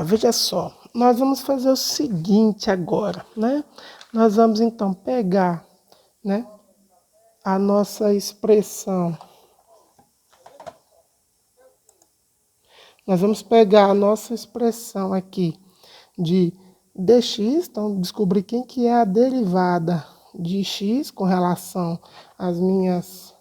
Ó, veja só, nós vamos fazer o seguinte agora, né? Nós vamos então pegar, né, a nossa expressão. Nós vamos pegar a nossa expressão aqui de dx, então descobrir quem que é a derivada de x com relação às minhas,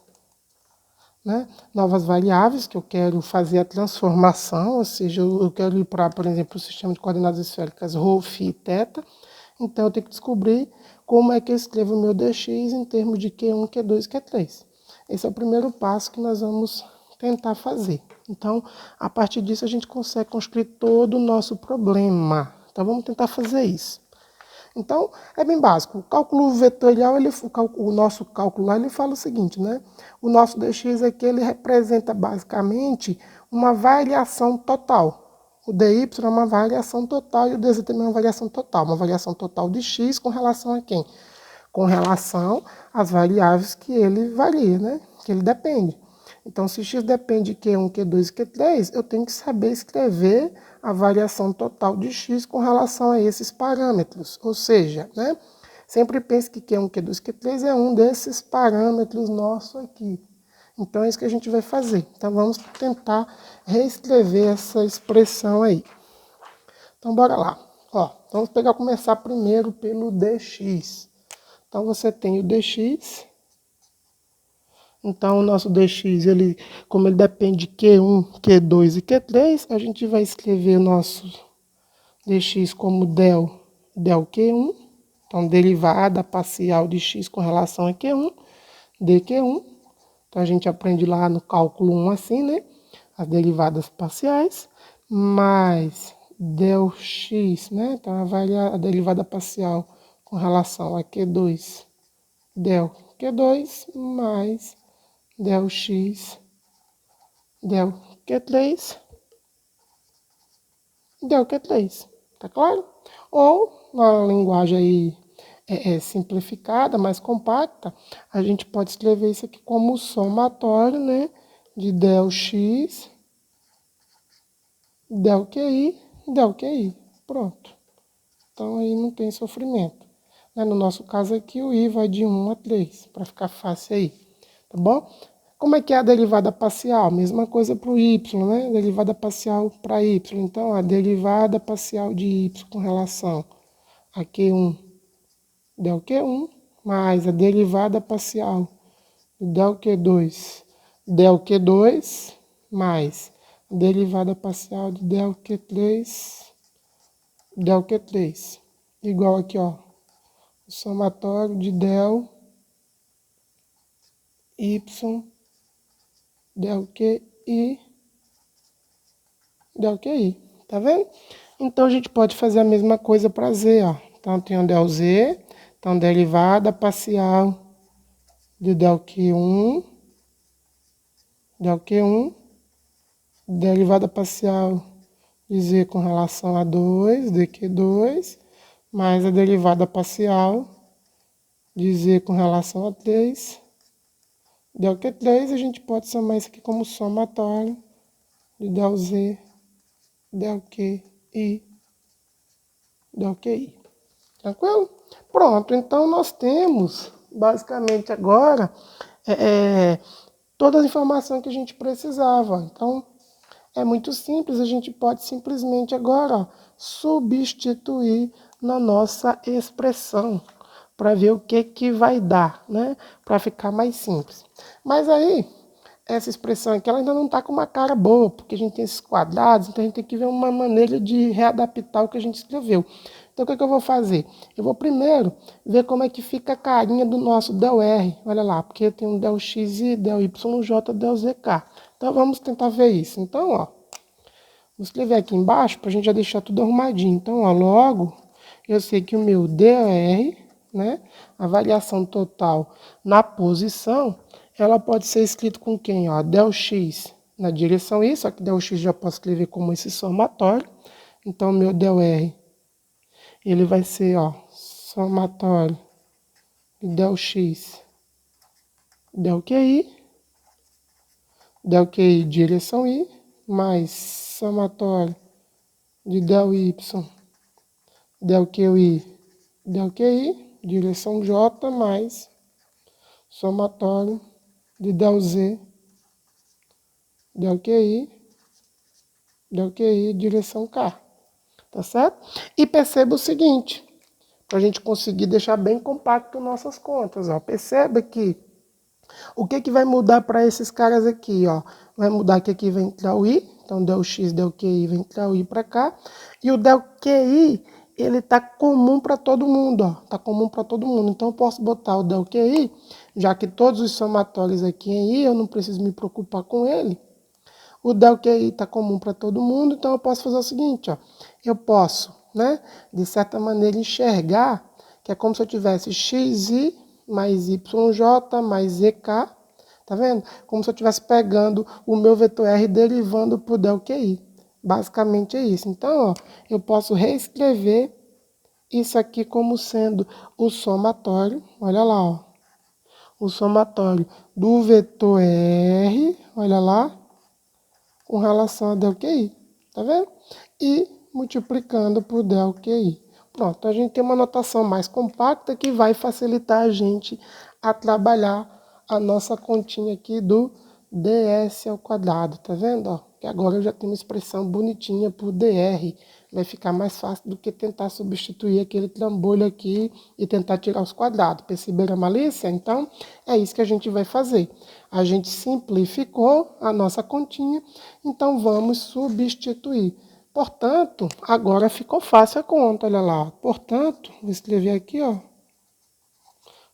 né, novas variáveis, que eu quero fazer a transformação, ou seja, eu quero ir para, por exemplo, o sistema de coordenadas esféricas ρ, φ e θ. Então, eu tenho que descobrir como é que eu escrevo o meu dx em termos de Q1, Q2 e Q3. Esse é o primeiro passo que nós vamos tentar fazer. Então, a partir disso, a gente consegue construir todo o nosso problema. Então, vamos tentar fazer isso. Então, é bem básico. O cálculo vetorial, o nosso cálculo lá, ele fala o seguinte, né? O nosso dx aqui, ele representa basicamente uma variação total. O dy é uma variação total e o dz também é uma variação total. Uma variação total de x com relação a quem? Com relação às variáveis que ele varia, né? Que ele depende. Então, se x depende de Q1, Q2 e Q3, eu tenho que saber escrever a variação total de x com relação a esses parâmetros. Ou seja, né? Sempre pense que Q1, Q2 e Q3 é um desses parâmetros nosso aqui. Então, é isso que a gente vai fazer. Então, vamos tentar reescrever essa expressão aí. Então, bora lá. Ó, vamos começar primeiro pelo dx. Então, você tem o dx. Então, o nosso dx, como ele depende de Q1, Q2 e Q3, a gente vai escrever o nosso dx como del Q1. Então, derivada parcial de x com relação a Q1, dQ1. Então, a gente aprende lá no cálculo 1 assim, né? As derivadas parciais, mais del x, né? Então, a derivada parcial com relação a Q2, del Q2, mais del x, del Q3, del Q3. Tá claro? Ou, na linguagem aí simplificada, mais compacta, a gente pode escrever isso aqui como somatório, né, de del x, del QI, del QI. Pronto. Então, aí não tem sofrimento. Né? No nosso caso aqui, o i vai de 1 a 3, para ficar fácil aí. Tá bom? Como é que é a derivada parcial? Mesma coisa para o y, né? Derivada parcial para y. Então, a derivada parcial de y com relação a Q1 del Q1, mais a derivada parcial del Q2 del Q2, mais a derivada parcial de del Q3 del Q3. Igual aqui, ó, o somatório de del y del QI del QI. Tá vendo? Então, a gente pode fazer a mesma coisa para z, ó. Então, tem o del z, então, derivada parcial de del Q1, derivada parcial de z com relação a 2, dq2, mais a derivada parcial de z com relação a 3, del Q3, a gente pode somar isso aqui como somatório de del z, del QI, del QI. Tranquilo? Pronto, então nós temos, basicamente agora, toda a informação que a gente precisava. Então, é muito simples, a gente pode simplesmente agora, ó, substituir na nossa expressão, para ver o que vai dar, né? Para ficar mais simples. Mas aí, essa expressão aqui, ela ainda não está com uma cara boa, porque a gente tem esses quadrados, então a gente tem que ver uma maneira de readaptar o que a gente escreveu. Então, o que eu vou fazer? Eu vou primeiro ver como é que fica a carinha do nosso del R. Olha lá, porque tem um del x e del yj, del zk. Então, vamos tentar ver isso. Então, ó, vou escrever aqui embaixo para a gente já deixar tudo arrumadinho. Então, ó, logo, eu sei que o meu DR, né, a variação total na posição, ela pode ser escrita com quem? Ó, del x na direção y, só que del x já posso escrever como esse somatório. Então, o meu del R, ele vai ser, ó, somatório de del x, del QI, direção y, mais somatório de del Y, del QI, del QI, direção J, mais somatório de del Z, del QI, direção K. Tá certo? E perceba o seguinte, para a gente conseguir deixar bem compacto nossas contas, ó. Perceba que o que vai mudar para esses caras aqui, ó? Vai mudar que aqui vai entrar o I, então del X, del QI, vai entrar o I para cá. E o del QI, ele tá comum para todo mundo, ó. Tá comum para todo mundo. Então eu posso botar o del QI, já que todos os somatórios aqui em I, eu não preciso me preocupar com ele. O del QI tá comum para todo mundo, então eu posso fazer o seguinte, ó. Eu posso, né, de certa maneira enxergar que é como se eu tivesse xi mais yj mais ek, tá vendo? Como se eu estivesse pegando o meu vetor r derivando por del QI. Basicamente é isso. Então, ó, eu posso reescrever isso aqui como sendo o somatório, olha lá, ó, o somatório do vetor r, olha lá, com relação a del QI, tá vendo? E multiplicando por del QI. Pronto, a gente tem uma notação mais compacta que vai facilitar a gente a trabalhar a nossa continha aqui do ds ao quadrado, tá vendo? Ó, que agora eu já tenho uma expressão bonitinha por dr. Vai ficar mais fácil do que tentar substituir aquele trambolho aqui e tentar tirar os quadrados. Perceberam a malícia? Então, é isso que a gente vai fazer. A gente simplificou a nossa continha, então vamos substituir. Portanto, agora ficou fácil a conta, olha lá. Portanto, vou escrever aqui, ó.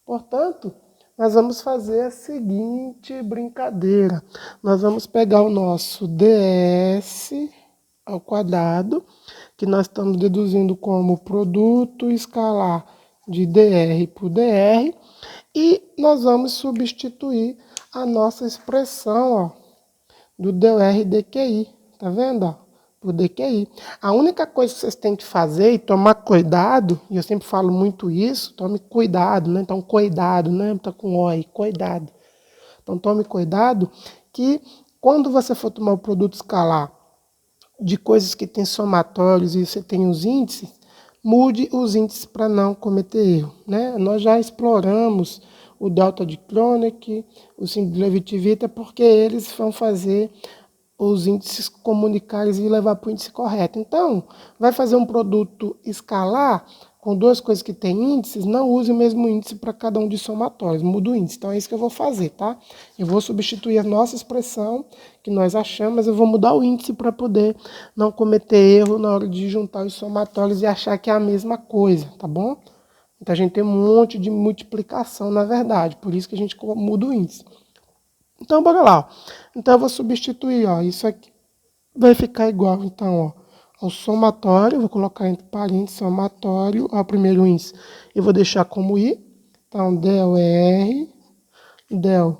Portanto, nós vamos fazer a seguinte brincadeira. Nós vamos pegar o nosso ds ao quadrado, que nós estamos deduzindo como produto escalar de dr por dr, e nós vamos substituir a nossa expressão, ó, do dr dqi, tá vendo, ó? Por dqi. A única coisa que vocês têm que fazer e tomar cuidado, e eu sempre falo muito isso, tome cuidado, né? Então, cuidado, né? Tá com O aí, cuidado. Então, tome cuidado que quando você for tomar o produto escalar de coisas que tem somatórios e você tem os índices, mude os índices para não cometer erro, né? Nós já exploramos o delta de Kroneck, o símbolo de Levi-Civita, porque eles vão fazer os índices comunicares e levar para o índice correto. Então, vai fazer um produto escalar com duas coisas que têm índices, não use o mesmo índice para cada um de somatórios, muda o índice. Então, é isso que eu vou fazer, tá? Eu vou substituir a nossa expressão que nós achamos, mas eu vou mudar o índice para poder não cometer erro na hora de juntar os somatórios e achar que é a mesma coisa, tá bom? Então, a gente tem um monte de multiplicação, na verdade, por isso que a gente muda o índice. Então, bora lá. Então, eu vou substituir, ó, isso aqui vai ficar igual, então, ó, ao somatório, vou colocar entre parênteses, somatório, ó, o primeiro índice, eu vou deixar como I, então, del R, del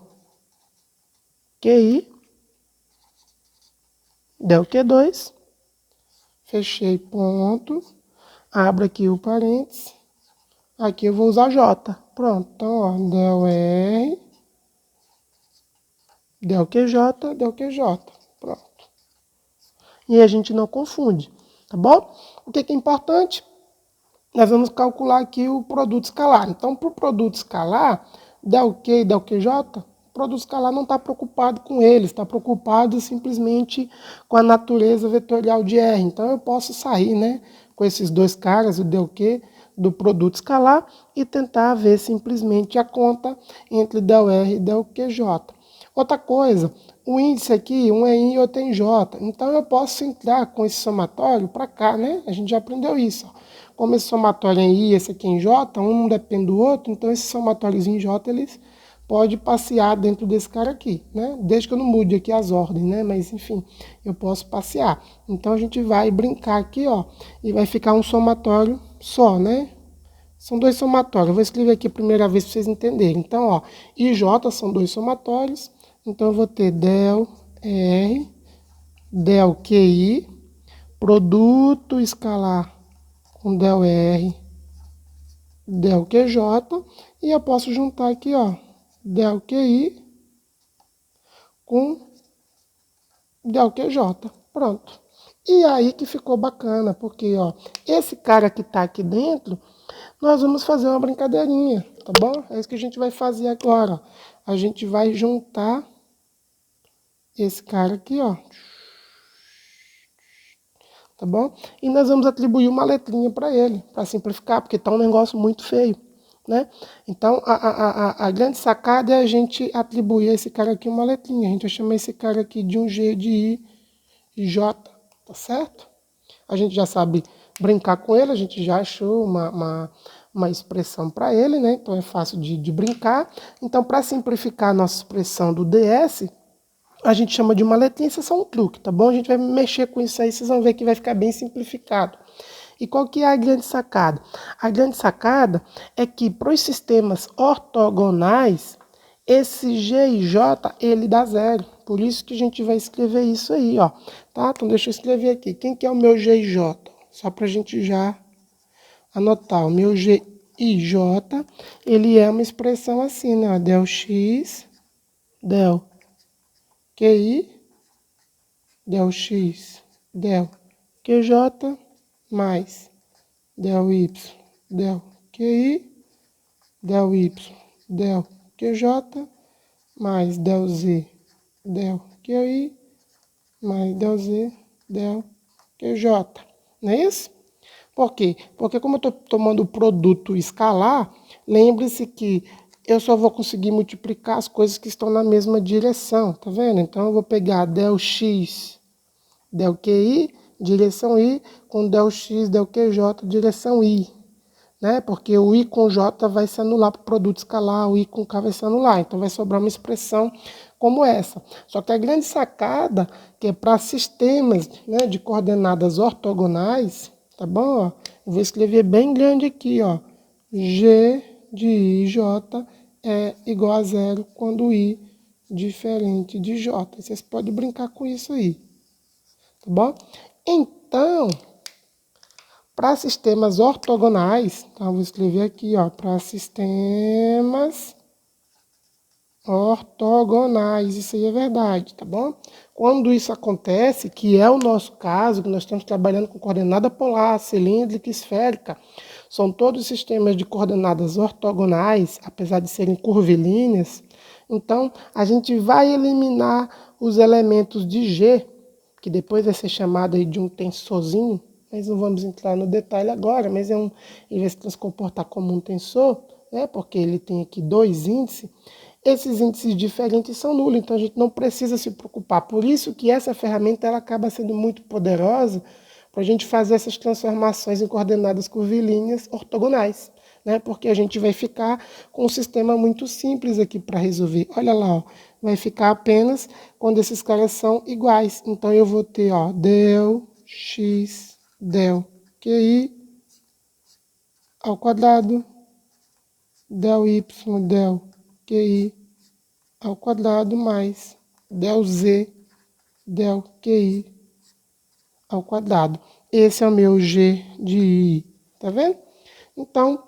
QI, del Q2, fechei ponto, abro aqui o parênteses, aqui eu vou usar J, pronto, então, ó, del R, del QJ, del QJ, pronto. E a gente não confunde, tá bom? O que é importante? Nós vamos calcular aqui o produto escalar. Então, para o produto escalar, del Q e del QJ, o produto escalar não está preocupado com eles, está preocupado simplesmente com a natureza vetorial de R. Então, eu posso sair, né, com esses dois caras, o del Q do produto escalar, e tentar ver simplesmente a conta entre del R e del QJ. Outra coisa, o índice aqui, um é I e outro é em J. Então, eu posso entrar com esse somatório para cá, né? A gente já aprendeu isso. Como esse somatório é em I e esse aqui é em J, um não depende do outro, então esse somatórios em J, eles podem passear dentro desse cara aqui, né? Desde que eu não mude aqui as ordens, né? Mas, enfim, eu posso passear. Então, a gente vai brincar aqui, ó, e vai ficar um somatório só, né? São dois somatórios. Eu vou escrever aqui a primeira vez para vocês entenderem. Então, ó, I e J são dois somatórios. Então, eu vou ter del R, del QI, produto escalar com del R, del QJ, e eu posso juntar aqui, ó, del QI com del QJ. Pronto. E aí que ficou bacana, porque, ó, esse cara que tá aqui dentro, nós vamos fazer uma brincadeirinha, tá bom? É isso que a gente vai fazer agora, ó. A gente vai juntar esse cara aqui, ó, tá bom? E nós vamos atribuir uma letrinha para ele, para simplificar, porque tá um negócio muito feio, né? Então, a grande sacada é a gente atribuir a esse cara aqui uma letrinha. A gente vai chamar esse cara aqui de um G, de I, de J, tá certo? A gente já sabe brincar com ele, a gente já achou uma expressão para ele, né? Então é fácil de brincar. Então, para simplificar a nossa expressão do DS, a gente chama de uma letrinha, isso é só um truque, tá bom? A gente vai mexer com isso aí, vocês vão ver que vai ficar bem simplificado. E qual que é a grande sacada? A grande sacada é que para os sistemas ortogonais, esse G e J, ele dá zero. Por isso que a gente vai escrever isso aí, ó. Tá? Então deixa eu escrever aqui. Quem que é o meu G e J? Só para a gente já anotar. O meu G e J, ele é uma expressão assim, né? Del X, del QI, del X, del QJ, mais del Y, del QI, del Y, del QJ, mais del Z, del QI, mais del Z, del QJ. Não é isso? Por quê? Porque como eu estou tomando o produto escalar, lembre-se que eu só vou conseguir multiplicar as coisas que estão na mesma direção, tá vendo? Então eu vou pegar del X, del QI, direção I, com del X, del QJ, direção I. Né? Porque o I com J vai se anular para o produto escalar, o I com K vai se anular. Então vai sobrar uma expressão como essa. Só que a grande sacada, que é para sistemas, né, de coordenadas ortogonais, tá bom? Ó, eu vou escrever bem grande aqui, ó. G de I, J é igual a zero quando I diferente de J. Vocês podem brincar com isso aí, tá bom? Então, para sistemas ortogonais, então eu vou escrever aqui, ó, para sistemas ortogonais, isso aí é verdade, tá bom? Quando isso acontece, que é o nosso caso, que nós estamos trabalhando com coordenada polar, cilíndrica e esférica, são todos sistemas de coordenadas ortogonais, apesar de serem curvilíneas, então a gente vai eliminar os elementos de G, que depois vai ser chamado aí de um tensorzinho, mas não vamos entrar no detalhe agora, mas ele vai se comportar como um tensor, né, porque ele tem aqui dois índices. Esses índices diferentes são nulos, então a gente não precisa se preocupar. Por isso que essa ferramenta ela acaba sendo muito poderosa para a gente fazer essas transformações em coordenadas curvilíneas ortogonais, né? Porque a gente vai ficar com um sistema muito simples aqui para resolver. Olha lá, ó, vai ficar apenas quando esses caras são iguais. Então eu vou ter, ó, del x del QI ao quadrado, del Y del QI ao quadrado, mais del Z del QI ao quadrado. Esse é o meu G de I, tá vendo? Então,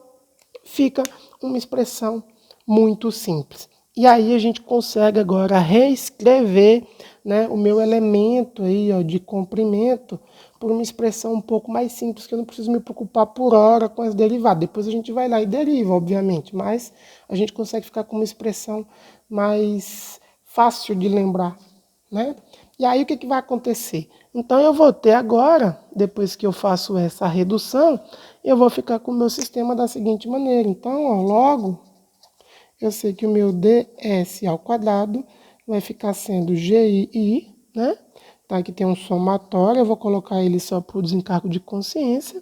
fica uma expressão muito simples. E aí a gente consegue agora reescrever, né, o meu elemento aí, ó, de comprimento por uma expressão um pouco mais simples, que eu não preciso me preocupar por hora com as derivadas. Depois a gente vai lá e deriva, obviamente, mas a gente consegue ficar com uma expressão mais fácil de lembrar, né? E aí o que vai acontecer? Então eu vou ter agora, depois que eu faço essa redução, eu vou ficar com o meu sistema da seguinte maneira. Então, ó, logo, eu sei que o meu ds ao quadrado vai ficar sendo GI, né? Tá, aqui tem um somatório, eu vou colocar ele só por desencargo de consciência.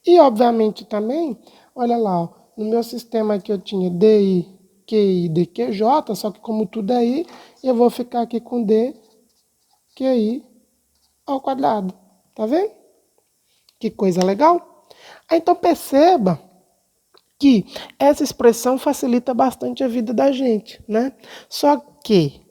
E, obviamente, também, olha lá, ó, no meu sistema aqui eu tinha DI, QI, DQJ, só que como tudo é I, eu vou ficar aqui com D, QI ao quadrado. Tá vendo? Que coisa legal. Aí, então, perceba que essa expressão facilita bastante a vida da gente, né? Só que,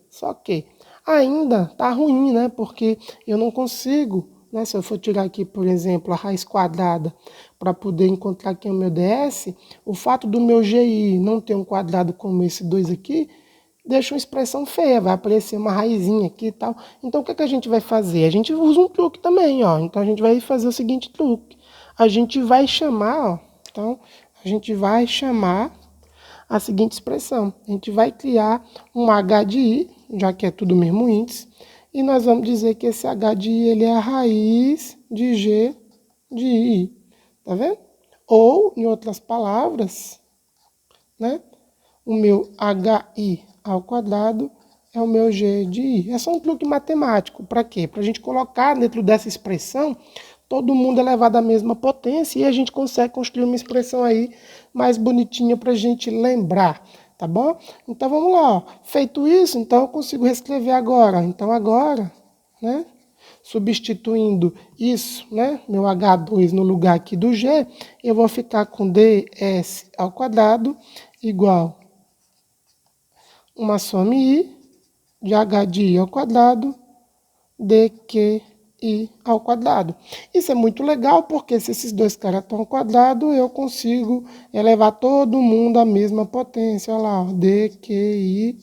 ainda tá ruim, né? Porque eu não consigo, né? Se eu for tirar aqui, por exemplo, a raiz quadrada para poder encontrar aqui o meu ds, o fato do meu GI não ter um quadrado como esse 2 aqui, deixa uma expressão feia, vai aparecer uma raizinha aqui e tal. Então, o que a gente vai fazer? A gente usa um truque também, ó. Então, a gente vai fazer o seguinte truque. A gente vai chamar, ó. Então, a gente vai chamar a seguinte expressão. A gente vai criar um H de I, já que é tudo o mesmo índice, e nós vamos dizer que esse H de I ele é a raiz de G de I. Tá vendo? Ou, em outras palavras, né? O meu HI ao quadrado é o meu G de I. É só um truque matemático. Para quê? Para a gente colocar dentro dessa expressão todo mundo elevado à mesma potência e a gente consegue construir uma expressão aí mais bonitinha para a gente lembrar, tá bom? Então vamos lá, ó. Feito isso, então eu consigo reescrever agora. Então agora, né? Substituindo isso, né? Meu H2 no lugar aqui do G, eu vou ficar com ds ao quadrado igual uma soma I de H de I ao quadrado dQi ao quadrado. Isso é muito legal, porque se esses dois caras estão ao quadrado, eu consigo elevar todo mundo à mesma potência. Olha lá, ó, dQi,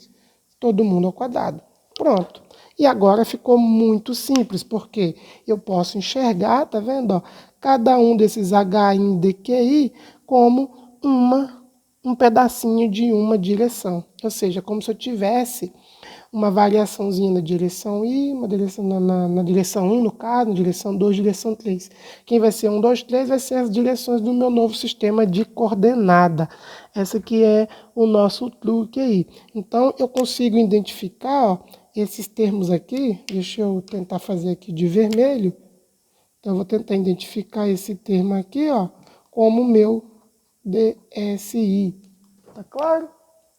todo mundo ao quadrado. Pronto. E agora ficou muito simples, porque eu posso enxergar, tá vendo? Ó, cada um desses Hi em dQi como um pedacinho de uma direção. Ou seja, como se eu tivesse uma variaçãozinha na direção I, uma direção na direção 1, no caso, na direção 2, direção 3. Quem vai ser 1, 2, 3 vai ser as direções do meu novo sistema de coordenada. Essa aqui é o nosso truque aí. Então, eu consigo identificar, ó, esses termos aqui. Deixa eu tentar fazer aqui de vermelho. Então, eu vou tentar identificar esse termo aqui, ó, como meu DSI. Tá claro?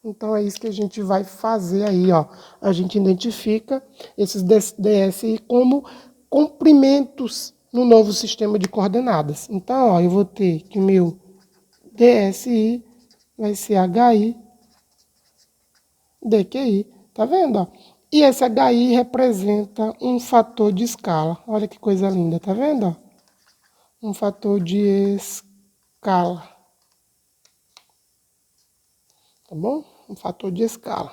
Então é isso que a gente vai fazer aí, ó. A gente identifica esses DSI como comprimentos no novo sistema de coordenadas. Então, ó, eu vou ter que o meu DSI vai ser HI dQi. Tá vendo, ó? E esse HI representa um fator de escala. Olha que coisa linda, tá vendo, ó? Um fator de escala. Tá bom? Um fator de escala.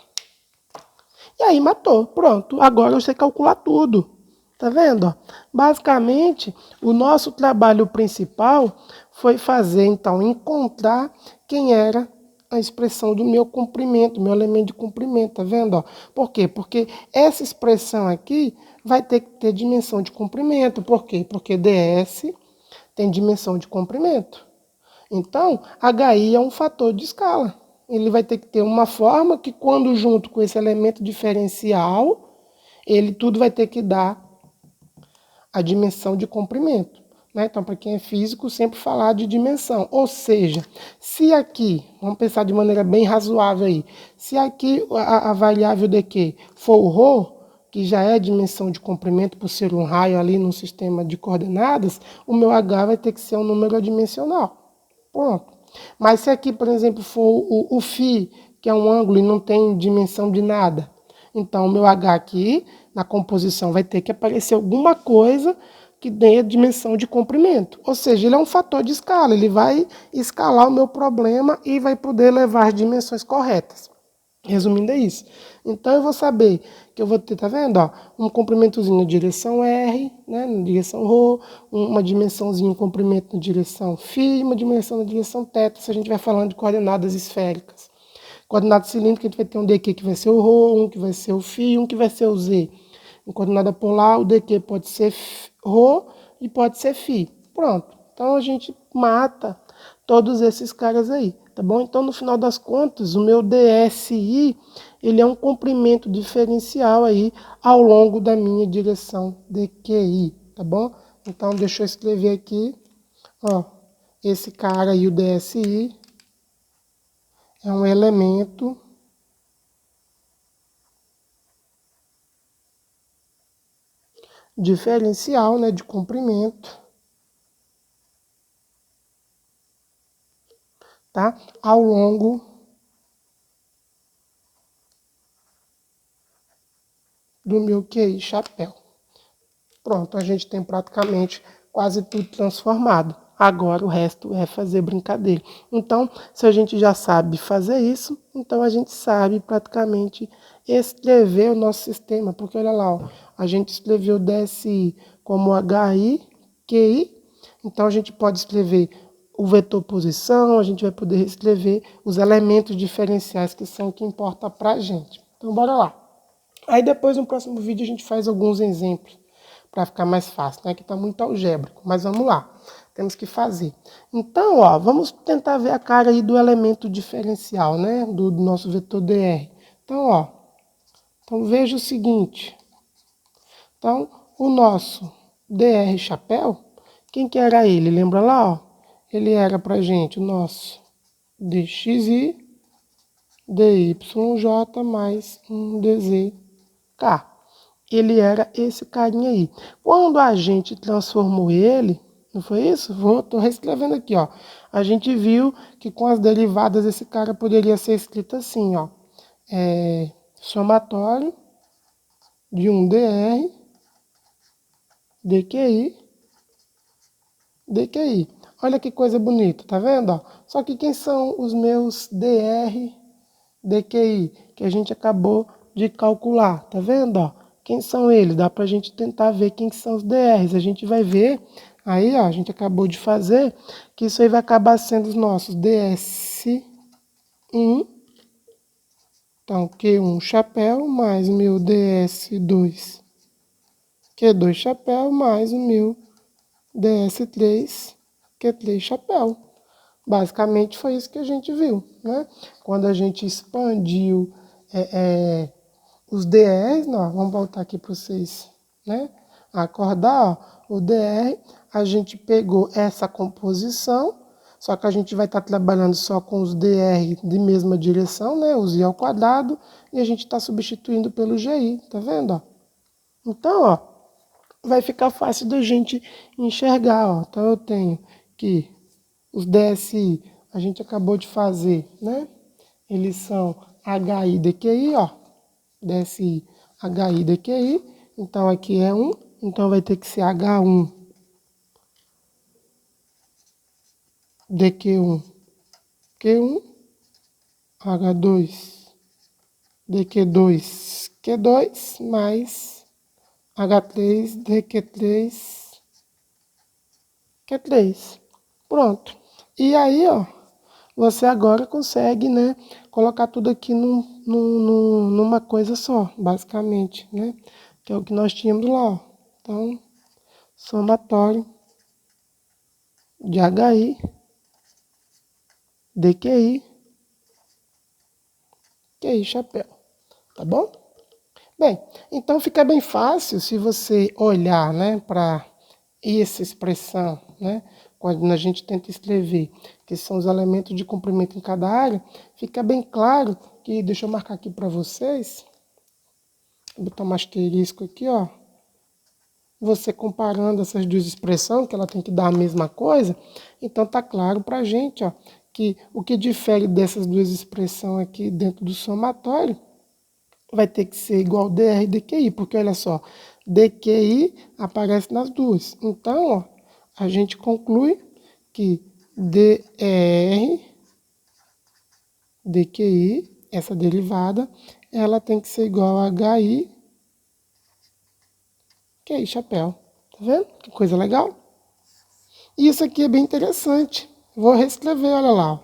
E aí matou, pronto. Agora eu sei calcular tudo. Tá vendo? Basicamente, o nosso trabalho principal foi fazer, então, encontrar quem era a expressão do meu comprimento, meu elemento de comprimento, tá vendo? Por quê? Porque essa expressão aqui vai ter que ter dimensão de comprimento. Por quê? Porque ds tem dimensão de comprimento. Então, HI é um fator de escala. Ele vai ter que ter uma forma que, quando junto com esse elemento diferencial, ele tudo vai ter que dar a dimensão de comprimento. Né? Então, para quem é físico, sempre falar de dimensão. Ou seja, se aqui, vamos pensar de maneira bem razoável aí, se aqui a variável dq for o ρ, que já é a dimensão de comprimento por ser um raio ali no sistema de coordenadas, o meu h vai ter que ser um número adimensional. Pronto. Mas se aqui, por exemplo, for o φ, que é um ângulo e não tem dimensão de nada, então o meu h aqui, na composição, vai ter que aparecer alguma coisa que dê a dimensão de comprimento. Ou seja, ele é um fator de escala, ele vai escalar o meu problema e vai poder levar as dimensões corretas. Resumindo, é isso. Então, eu vou saber que eu vou ter, tá vendo? Ó, um comprimentozinho na direção R, né, na direção ρ, uma dimensãozinha, um comprimento na direção φ, uma dimensão na direção θ, se a gente vai falando de coordenadas esféricas. Coordenada cilíndrica, a gente vai ter um dq que vai ser o ρ, um que vai ser o φ e um que vai ser o z. Em coordenada polar, o dq pode ser ρ e pode ser φ. Pronto. Então, a gente mata todos esses caras aí, tá bom? Então, no final das contas, o meu DSI, ele é um comprimento diferencial aí ao longo da minha direção dQi, tá bom? Então, deixa eu escrever aqui, ó, esse cara aí, o DSI, é um elemento diferencial, né, de comprimento, tá? Ao longo do meu QI chapéu. Pronto, a gente tem praticamente quase tudo transformado. Agora o resto é fazer brincadeira. Então, se a gente já sabe fazer isso, então a gente sabe praticamente escrever o nosso sistema. Porque olha lá, ó, a gente escreveu DSI como HI, então a gente pode escrever o vetor posição, a gente vai poder escrever os elementos diferenciais que são o que importa pra gente. Então bora lá. Aí depois no próximo vídeo a gente faz alguns exemplos para ficar mais fácil, né? Que tá muito algébrico, mas vamos lá. Temos que fazer. Então, ó, vamos tentar ver a cara aí do elemento diferencial, né? Do nosso vetor dr. Então, ó, então veja o seguinte. Então, o nosso dr chapéu, quem que era ele? Lembra lá, ó? Ele era pra gente o nosso dxi dyj mais um dzk. Ele era esse carinha aí. Quando a gente transformou ele, não foi isso? Tô reescrevendo aqui, ó. A gente viu que com as derivadas esse cara poderia ser escrito assim, ó. Somatório de um dr, dqi. Olha que coisa bonita, tá vendo? Ó? Só que quem são os meus dr, dqi, que a gente acabou de calcular, tá vendo? Ó? Quem são eles? Dá pra gente tentar ver quem são os DRs. A gente vai ver, aí ó, a gente acabou de fazer, que isso aí vai acabar sendo os nossos DS1, então Q1 chapéu, mais o meu DS2, Q2 chapéu, mais o meu DS3, Q3 chapéu. Basicamente foi isso que a gente viu, né? Quando a gente expandiu os DRs, vamos voltar aqui para vocês, né? Acordar, ó, o DR, a gente pegou essa composição, só que a gente vai estar trabalhando só com os DR de mesma direção, né? Os I ao quadrado, e a gente está substituindo pelo GI, tá vendo? Ó? Então, ó, vai ficar fácil da gente enxergar, ó. Então eu tenho que os DSI, a gente acabou de fazer, né? Eles são HI DQI, ó. DSI, HI DQI. Então aqui é 1, então vai ter que ser H1 DQ1 Q1, H2 DQ2 Q2 mais H3 DQ3 Q3. Pronto. E aí, ó, você agora consegue, né, colocar tudo aqui numa coisa só, basicamente, né? Que é o que nós tínhamos lá, ó. Então, somatório de HI, DQI, QI chapéu, tá bom? Bem, então fica bem fácil se você olhar, né, para essa expressão, né, quando a gente tenta escrever, que são os elementos de comprimento em cada área, fica bem claro que, deixa eu marcar aqui para vocês, vou botar um asterisco aqui, ó, você comparando essas duas expressões, que ela tem que dar a mesma coisa, então tá claro para a gente, ó, que o que difere dessas duas expressões aqui dentro do somatório vai ter que ser igual dr e dqi, porque olha só, dqi aparece nas duas. Então, ó, a gente conclui que dr, dqi, essa derivada, ela tem que ser igual a hi, QI chapéu. Tá vendo? Que coisa legal. E isso aqui é bem interessante. Vou reescrever, olha lá.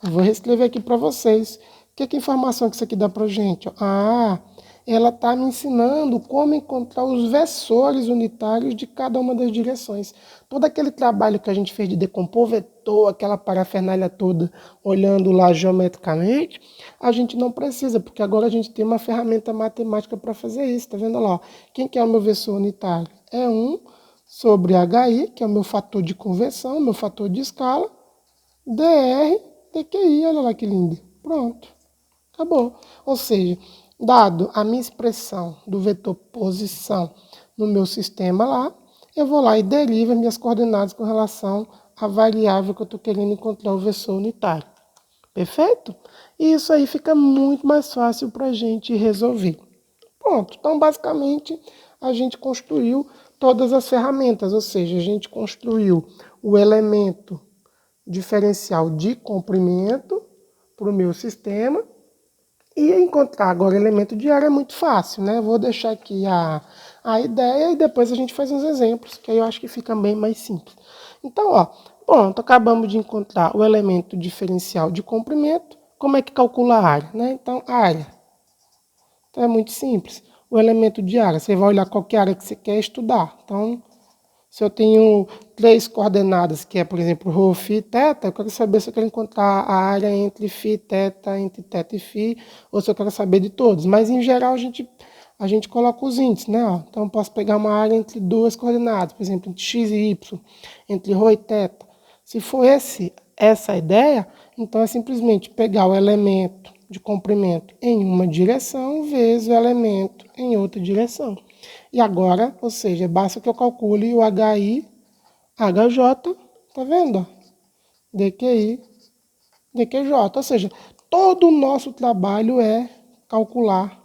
Eu vou reescrever aqui para vocês. Que informação que isso aqui dá pra gente? Ah, ela está me ensinando como encontrar os versores unitários de cada uma das direções. Todo aquele trabalho que a gente fez de decompor vetor, aquela parafernália toda, olhando lá geometricamente, a gente não precisa, porque agora a gente tem uma ferramenta matemática para fazer isso. Tá vendo lá? Quem que é o meu versor unitário? É 1 sobre HI, que é o meu fator de conversão, meu fator de escala, dr, dqi, olha lá que lindo. Pronto, acabou. Ou seja, dado a minha expressão do vetor posição no meu sistema lá, eu vou lá e derivo as minhas coordenadas com relação à variável que eu estou querendo encontrar o versor unitário. Perfeito? E isso aí fica muito mais fácil para a gente resolver. Pronto. Então, basicamente, a gente construiu todas as ferramentas, ou seja, a gente construiu o elemento diferencial de comprimento para o meu sistema. E encontrar agora o elemento de área é muito fácil, né? Vou deixar aqui a ideia e depois a gente faz uns exemplos, que aí eu acho que fica bem mais simples. Então, ó, pronto, acabamos de encontrar o elemento diferencial de comprimento. Como é que calcula a área, né? Então, a área. Então, é muito simples. O elemento de área, você vai olhar qual área que você quer estudar. Então, se eu tenho 3 coordenadas, que é, por exemplo, ρ, φ e θ, eu quero saber se eu quero encontrar a área entre φ e θ, entre θ e φ, ou se eu quero saber de todos. Mas, em geral, a gente coloca os índices, né? Ó. Então, eu posso pegar uma área entre 2 coordenadas, por exemplo, entre x e y, entre ρ e θ. Se for essa a ideia, então é simplesmente pegar o elemento de comprimento em uma direção vezes o elemento em outra direção. E agora, ou seja, basta que eu calcule o HI, HJ, tá vendo? DQI, DQJ. Ou seja, todo o nosso trabalho é calcular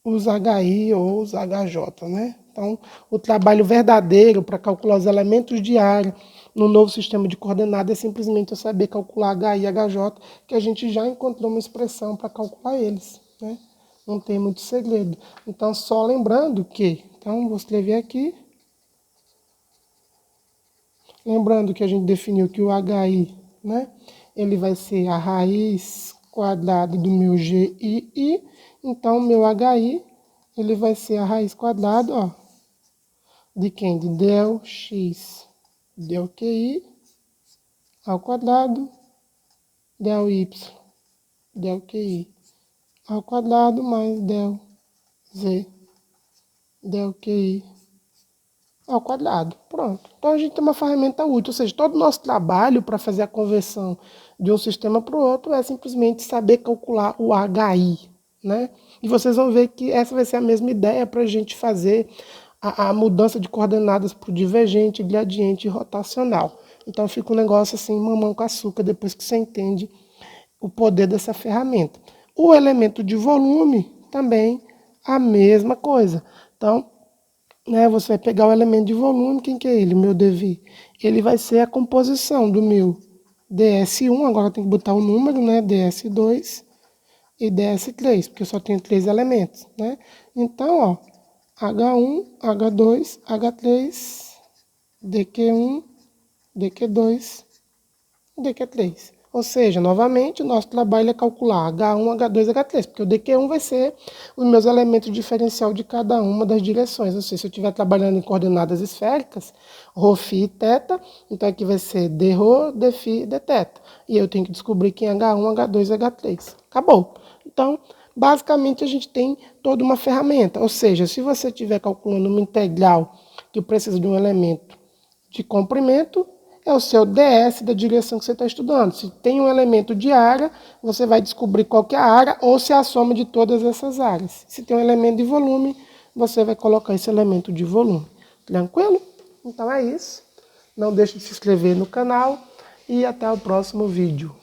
os HI ou os HJ, né? Então, o trabalho verdadeiro para calcular os elementos de área no novo sistema de coordenadas é simplesmente eu saber calcular HI e HJ, que a gente já encontrou uma expressão para calcular eles, né? Não tem muito segredo. Então, só lembrando que... Então, vou escrever aqui. Lembrando que a gente definiu que o HI, né? Ele vai ser a raiz quadrada do meu GI. Então, o meu HI, ele vai ser a raiz quadrada, ó. De quem? De del x, del QI, ao quadrado, del y, del QI, ao quadrado, mais del z, del QI, ao quadrado. Pronto. Então, a gente tem uma ferramenta útil, ou seja, todo o nosso trabalho para fazer a conversão de um sistema para o outro é simplesmente saber calcular o HI, né? E vocês vão ver que essa vai ser a mesma ideia para a gente fazer a mudança de coordenadas para o divergente, gradiente e rotacional. Então, fica um negócio assim, mamão com açúcar, depois que você entende o poder dessa ferramenta. O elemento de volume, também a mesma coisa. Então, né, você vai pegar o elemento de volume, quem que é ele? O meu dV. Ele vai ser a composição do meu ds1, agora tem que botar o número, né, ds2 e ds3, porque eu só tenho 3 elementos, né? Então, ó, H1, H2, H3, DQ1, DQ2, DQ3. Ou seja, novamente, o nosso trabalho é calcular H1, H2, H3, porque o DQ1 vai ser os meus elementos diferencial de cada uma das direções. Ou seja, se eu estiver trabalhando em coordenadas esféricas, ρ, φ e θ, então aqui vai ser dρ, dφ, dθ. E eu tenho que descobrir quem é H1, H2 e H3. Acabou. Então, basicamente, a gente tem toda uma ferramenta. Ou seja, se você estiver calculando uma integral que precisa de um elemento de comprimento, é o seu ds da direção que você está estudando. Se tem um elemento de área, você vai descobrir qual que é a área ou se é a soma de todas essas áreas. Se tem um elemento de volume, você vai colocar esse elemento de volume. Tranquilo? Então é isso. Não deixe de se inscrever no canal e até o próximo vídeo.